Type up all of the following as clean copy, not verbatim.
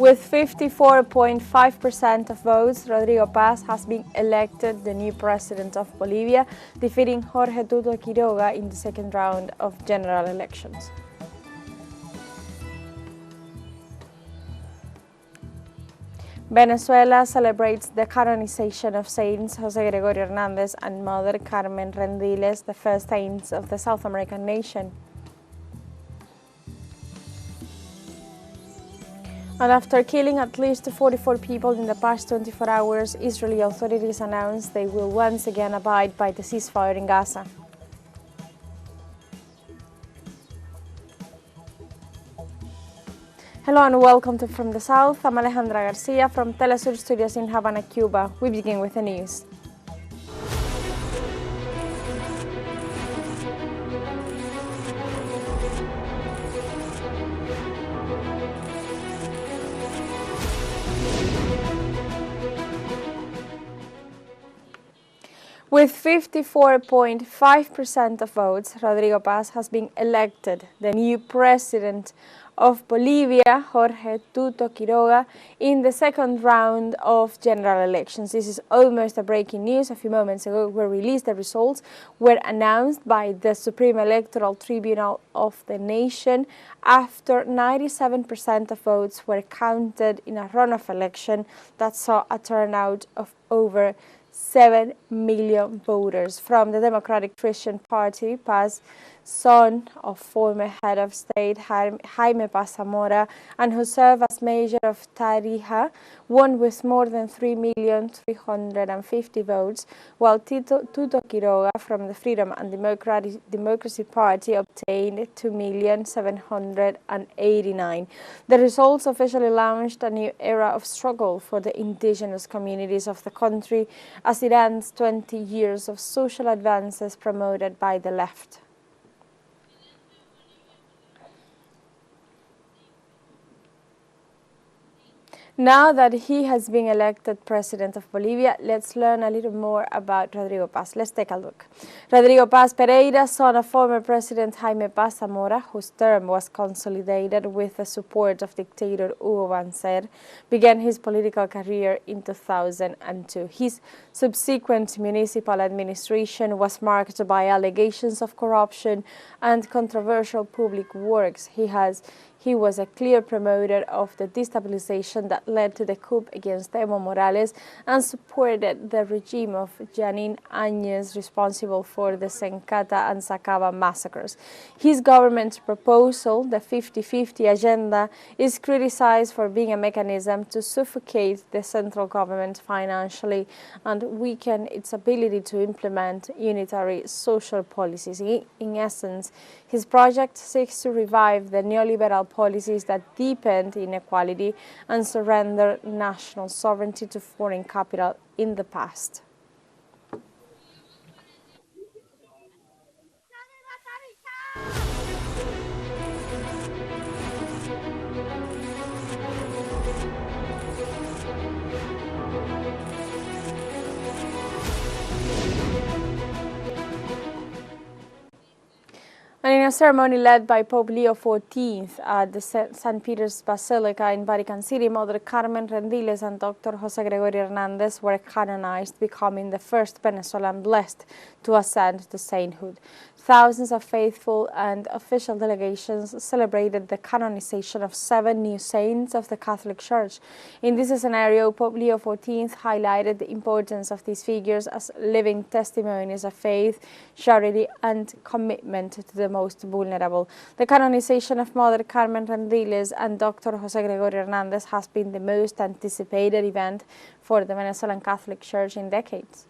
With 54.5% of votes, Rodrigo Paz has been elected the new president of Bolivia, defeating Jorge Tuto Quiroga in the second round of general elections. Venezuela celebrates the canonization of Saints Jose Gregorio and Mother Carmen Rendiles, the first saints of the South American nation. And after killing at least 44 people in the past 24 hours, Israeli authorities announced they will once again abide by the ceasefire in Gaza. Hello and welcome to From the South. I'm Alejandra Garcia from teleSUR Studios in Havana, Cuba. We begin with the news. With 54.5% of votes, Rodrigo Paz has been elected the new president of Bolivia, Jorge Tuto Quiroga, in the second round of general elections. This is almost a breaking news. A few moments ago, we released the results were announced by the Supreme Electoral Tribunal of the nation after 97% of votes were counted in a runoff election that saw a turnout of over 7 million voters. From the Democratic Christian Party, Paz, son of former head of state Jaime Paz Zamora, and who served as mayor of Tarija, won with more than 3,350,000 votes, while Tuto Quiroga from the Freedom and Democracy Party obtained 2,789,000. The results officially launched a new era of struggle for the indigenous communities of the country as it ends 20 years of social advances promoted by the left. Now that he has been elected president of Bolivia, let's learn a little more about Rodrigo Paz. Let's take a look. Rodrigo Paz Pereira, son of former President Jaime Paz Zamora, whose term was consolidated with the support of dictator Hugo Banzer, began his political career in 2002. His subsequent municipal administration was marked by allegations of corruption and controversial public works. He was a clear promoter of the destabilization that led to the coup against Evo Morales and supported the regime of Janine Áñez, responsible for the Sencata and Sacaba massacres. His government proposal, the 50-50 agenda, is criticized for being a mechanism to suffocate the central government financially and weaken its ability to implement unitary social policies. In essence, his project seeks to revive the neoliberal policies that deepened inequality and surrender national sovereignty to foreign capital in the past. And in a ceremony led by Pope Leo XIV at the St. Peter's Basilica in Vatican City, Mother Carmen Rendiles and Dr. Jose Gregorio were canonized, becoming the first Venezuelan blessed to ascend to sainthood. Thousands of faithful and official delegations celebrated the canonization of 7 new saints of the Catholic Church. In this scenario, Pope Leo XIV highlighted the importance of these figures as living testimonies of faith, charity, and commitment to the most vulnerable. The canonization of Mother Carmen Rendiles and Dr. Jose Gregorio has been the most anticipated event for the Venezuelan Catholic Church in decades.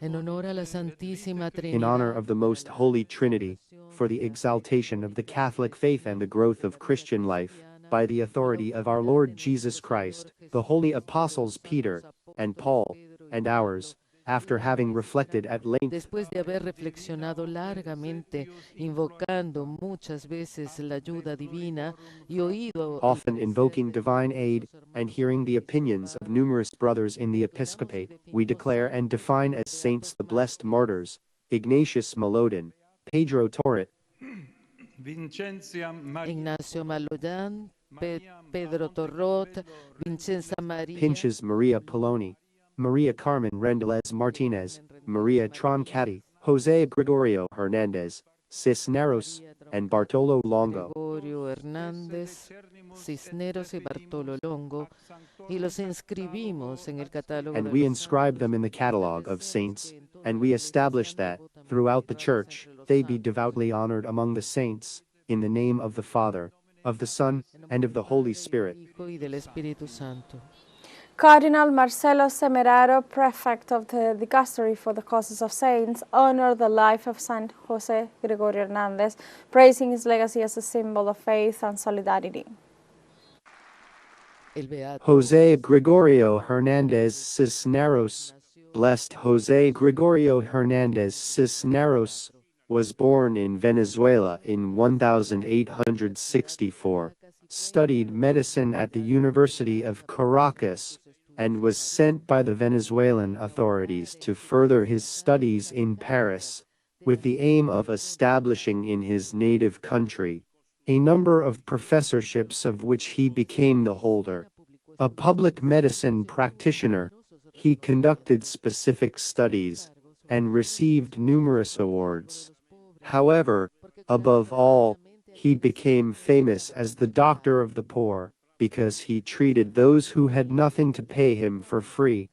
In honor of the Most Holy Trinity, for the exaltation of the Catholic faith and the growth of Christian life, by the authority of our Lord Jesus Christ, the holy apostles Peter and Paul, and ours, after having reflected at length, después de haber reflexionado largamente, invocando muchas veces la ayuda divina y oído, often invoking divine aid, and hearing the opinions of numerous brothers in the episcopate, we declare and define as saints the blessed martyrs, Ignatius Malodin, Pedro Torret, Ignacio Maloyan, Pedro Torrot, Vincenza Maria, Pinches Maria Poloni, Maria Carmen Rendiles Martinez, Maria Troncati, Jose Gregorio Hernandez, Cisneros, and Bartolo Longo. Gregorio Hernández, Cisneros y Bartolo Longo, y los inscribimos en el catálogo And de we los inscribe them in the catalog of saints, and we establish that, throughout the Church, they be devoutly honored among the saints, in the name of the Father, of the Son, and of the Holy Spirit. Hijo y del Espíritu Santo. Cardinal Marcelo Semeraro, prefect of the Dicastery for the Causes of Saints, honored the life of Saint Jose Gregorio Hernandez, praising his legacy as a symbol of faith and solidarity. Jose Gregorio Hernandez Cisneros, blessed Jose Gregorio Hernandez Cisneros, was born in Venezuela in 1864, studied medicine at the University of Caracas, and was sent by the Venezuelan authorities to further his studies in Paris, with the aim of establishing in his native country a number of professorships of which he became the holder. A public medicine practitioner, he conducted specific studies and received numerous awards. However, above all, he became famous as the doctor of the poor, because he treated those who had nothing to pay him for free.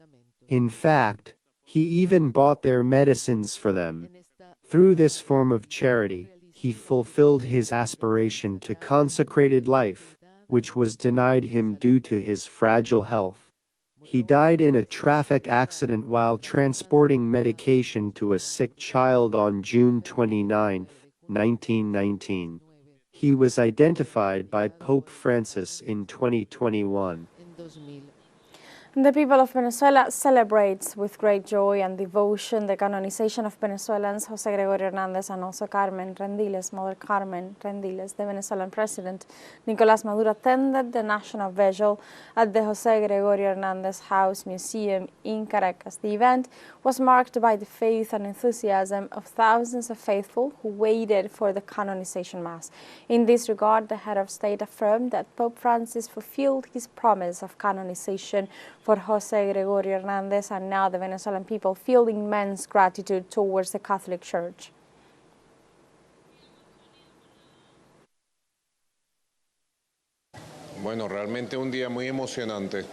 In fact, he even bought their medicines for them. Through this form of charity, he fulfilled his aspiration to consecrated life, which was denied him due to his fragile health. He died in a traffic accident while transporting medication to a sick child on June 29, 1919. He was identified by Pope Francis in 2021. The people of Venezuela celebrates with great joy and devotion the canonization of Venezuelans Jose Gregorio Hernandez and also Carmen Rendiles. Mother Carmen Rendiles, the Venezuelan president, Nicolás Maduro attended the national vigil at the Jose Gregorio Hernandez House Museum in Caracas. The event was marked by the faith and enthusiasm of thousands of faithful who waited for the canonization mass. In this regard, the head of state affirmed that Pope Francis fulfilled his promise of canonization for Jose Gregorio Hernandez, and now the Venezuelan people feel immense gratitude towards the Catholic Church. Bueno, realmente un día muy emocionante.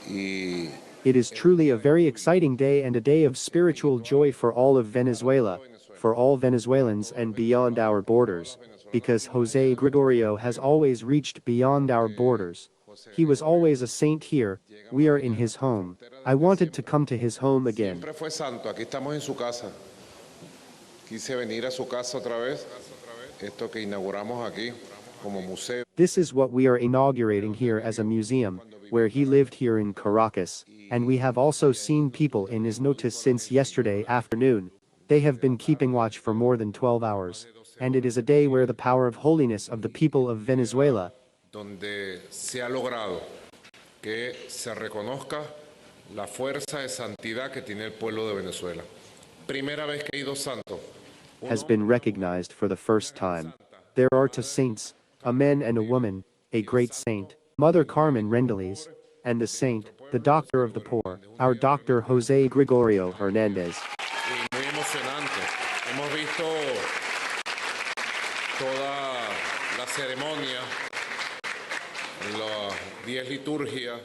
It is truly a very exciting day and a day of spiritual joy for all of Venezuela, for all Venezuelans and beyond our borders, because Jose Gregorio has always reached beyond our borders. He was always a saint here. We are in his home. I wanted to come to his home again. Siempre fue santo. Aquí estamos en su casa. Quise venir a su casa otra vez. Esto que inauguramos aquí como museo. This is what we are inaugurating here as a museum, where he lived here in Caracas, and we have also seen people in his notice since yesterday afternoon. They have been keeping watch for more than 12 hours, and it is a day where the power of holiness of the people of Venezuela, donde se ha logrado que se reconozca la fuerza de santidad que tiene el pueblo de Venezuela. Primera vez que hay dos santos. has been recognized for the first time. There are two saints, a man and a woman, a great saint, Mother Carmen Rendiles, and the saint, the doctor of the poor, our Dr. Jose Gregorio Hernandez. Muy emocionante. Hemos visto toda la ceremonia.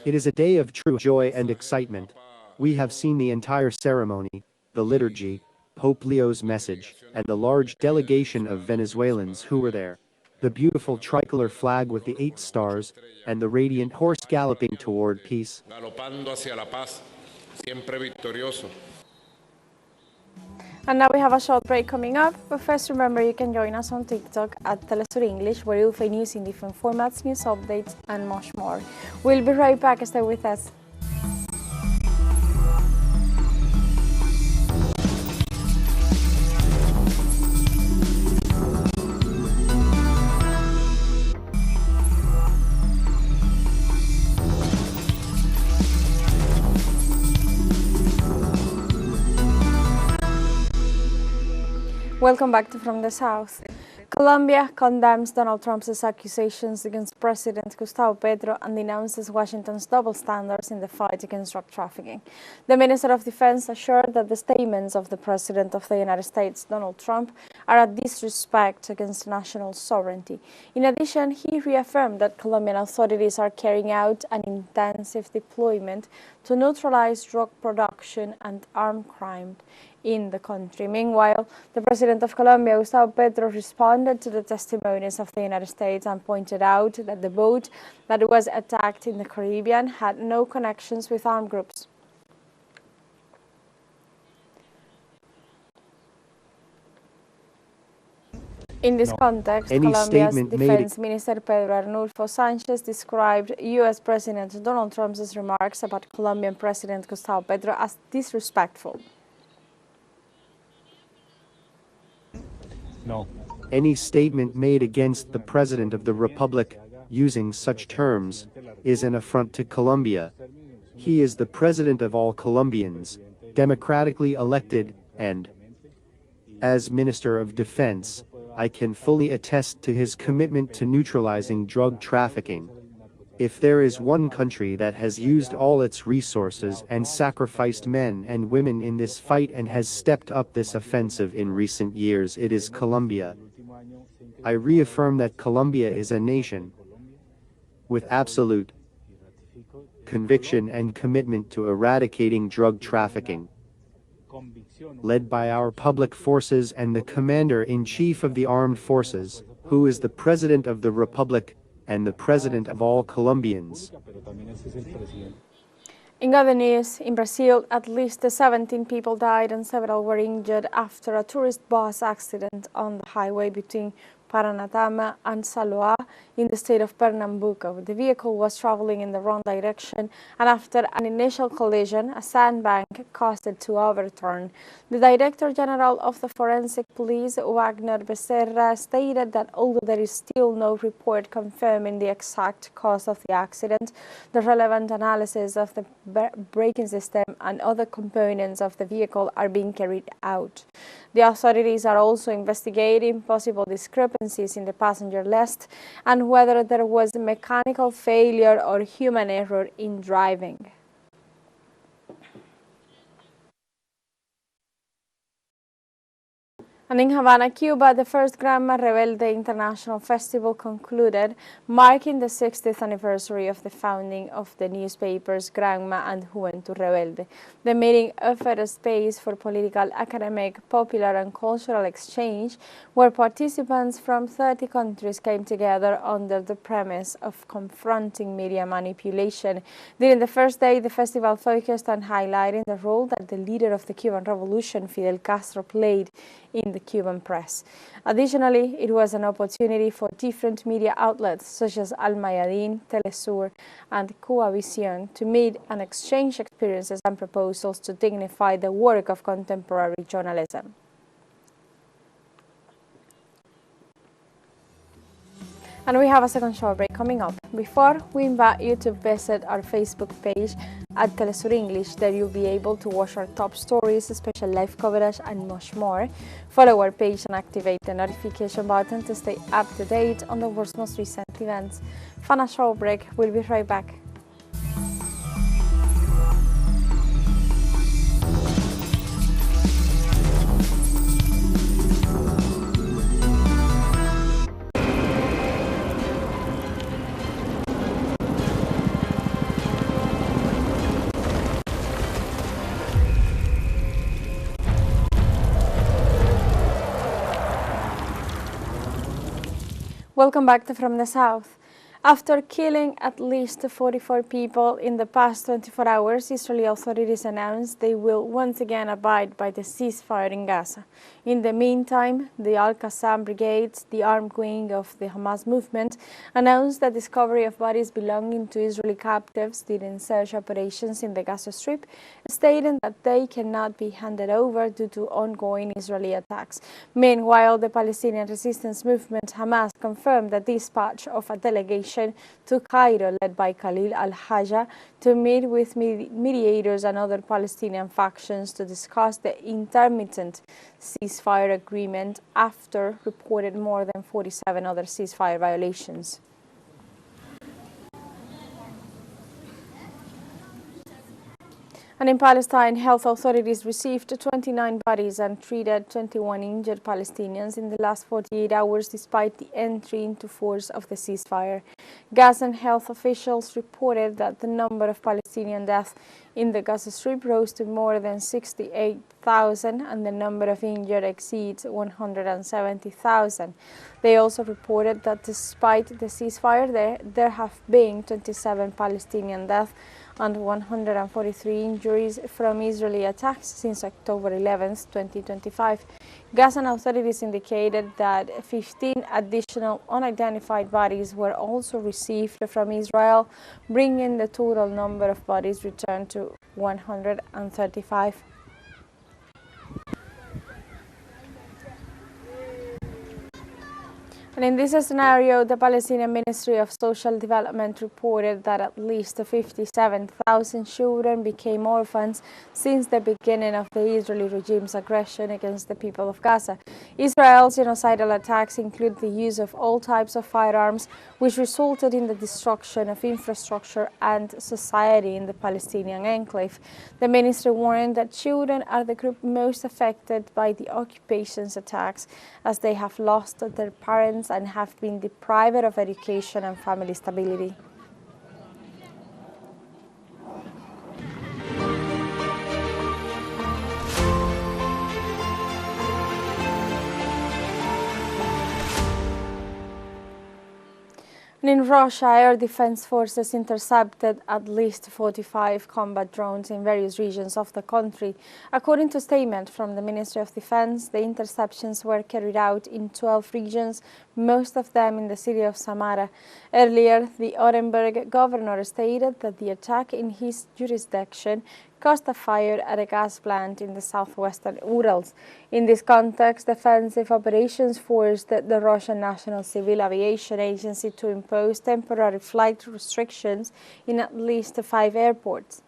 It is a day of true joy and excitement. We have seen the entire ceremony, the liturgy, Pope Leo's message, and the large delegation of Venezuelans who were there. The beautiful tricolor flag with the 8 stars, and the radiant horse galloping toward peace. Galopando hacia la paz, siempre victorioso. And now we have a short break coming up, but first remember you can join us on TikTok at teleSUR English, where you'll find news in different formats, news updates, and much more. We'll be right back. Stay with us. Welcome back to From the South. Colombia condemns Donald Trump's accusations against President Gustavo Petro and denounces Washington's double standards in the fight against drug trafficking. The Minister of Defense assured that the statements of the President of the United States, Donald Trump, are a disrespect against national sovereignty. In addition, he reaffirmed that Colombian authorities are carrying out an intensive deployment to neutralize drug production and armed crime in the country. Meanwhile, the President of Colombia, Gustavo Petro, responded to the testimonies of the United States and pointed out that the boat that was attacked in the Caribbean had no connections with armed groups. In this context, Colombia's Defense Minister Pedro Arnulfo Sanchez described U.S. President Donald Trump's remarks about Colombian President Gustavo Petro as disrespectful. No. Any statement made against the President of the Republic using such terms is an affront to Colombia. He is the President of all Colombians, democratically elected, and as Minister of Defense, I can fully attest to his commitment to neutralizing drug trafficking. If there is one country that has used all its resources and sacrificed men and women in this fight and has stepped up this offensive in recent years, it is Colombia. I reaffirm that Colombia is a nation with absolute conviction and commitment to eradicating drug trafficking, led by our public forces and the Commander-in-Chief of the Armed Forces, who is the President of the Republic and the President of all Colombians. In other news, in Brazil, at least 17 people died and several were injured after a tourist bus accident on the highway between Paranatama and Saloa in the state of Pernambuco. The vehicle was traveling in the wrong direction, and after an initial collision, a sandbank caused it to overturn. The Director General of the Forensic Police, Wagner Becerra, stated that although there is still no report confirming the exact cause of the accident, the relevant analysis of the braking system and other components of the vehicle are being carried out. The authorities are also investigating possible discrepancies in the passenger list and whether there was mechanical failure or human error in driving. And in Havana, Cuba, the first Granma Rebelde International Festival concluded, marking the 60th anniversary of the founding of the newspapers Granma and Juventud Rebelde. The meeting offered a space for political, academic, popular and cultural exchange, where participants from 30 countries came together under the premise of confronting media manipulation. During the first day, the festival focused on highlighting the role that the leader of the Cuban Revolution, Fidel Castro, played in the Cuban press. Additionally, it was an opportunity for different media outlets such as Al Mayadin, teleSUR, and Cuba Visión to meet and exchange experiences and proposals to dignify the work of contemporary journalism. And we have a second short break coming up. Before, we invite you to visit our Facebook page at teleSUR English. There you'll be able to watch our top stories, special live coverage, and much more. Follow our page and activate the notification button to stay up to date on the world's most recent events. Fun a short break. We'll be right back. Welcome back to From the South. After killing at least 44 people in the past 24 hours, Israeli authorities announced they will once again abide by the ceasefire in Gaza. In the meantime, the Al-Qassam brigades, the armed wing of the Hamas movement, announced the discovery of bodies belonging to Israeli captives during search operations in the Gaza Strip, stating that they cannot be handed over due to ongoing Israeli attacks. Meanwhile, the Palestinian resistance movement Hamas confirmed the dispatch of a delegation mission to Cairo led by Khalil al-Hajja to meet with mediators and other Palestinian factions to discuss the intermittent ceasefire agreement after reported more than 47 other ceasefire violations. And in Palestine, health authorities received 29 bodies and treated 21 injured Palestinians in the last 48 hours despite the entry into force of the ceasefire. Gazan health officials reported that the number of Palestinian deaths in the Gaza Strip rose to more than 68,000 and the number of injured exceeds 170,000. They also reported that despite the ceasefire, there have been 27 Palestinian deaths and 143 injuries from Israeli attacks since October 11, 2025. Gazan authorities indicated that 15 additional unidentified bodies were also received from Israel, bringing the total number of bodies returned to 135. And in this scenario, the Palestinian Ministry of Social Development reported that at least 57,000 children became orphans since the beginning of the Israeli regime's aggression against the people of Gaza. Israel's genocidal attacks include the use of all types of firearms, which resulted in the destruction of infrastructure and society in the Palestinian enclave. The ministry warned that children are the group most affected by the occupation's attacks, as they have lost their parents and have been deprived of education and family stability. And in Russia, air defense forces intercepted at least 45 combat drones in various regions of the country. According to a statement from the Ministry of Defense, the interceptions were carried out in 12 regions, most of them in the city of Samara. Earlier, the Orenburg governor stated that the attack in his jurisdiction caused a fire at a gas plant in the southwestern Urals. In this context, defensive operations forced the Russian National Civil Aviation Agency to impose temporary flight restrictions in at least 5 airports.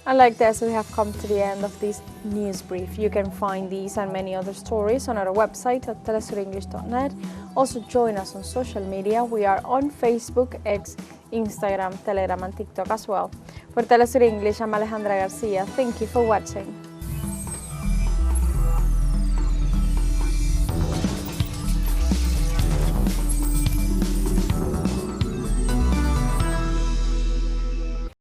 And like this, we have come to the end of this news brief. You can find these and many other stories on our website at telesurenglish.net. Also join us on social media. We are on Facebook, X, Instagram, Telegram and TikTok as well. For Telesur English, I'm Alejandra Garcia. Thank you for watching.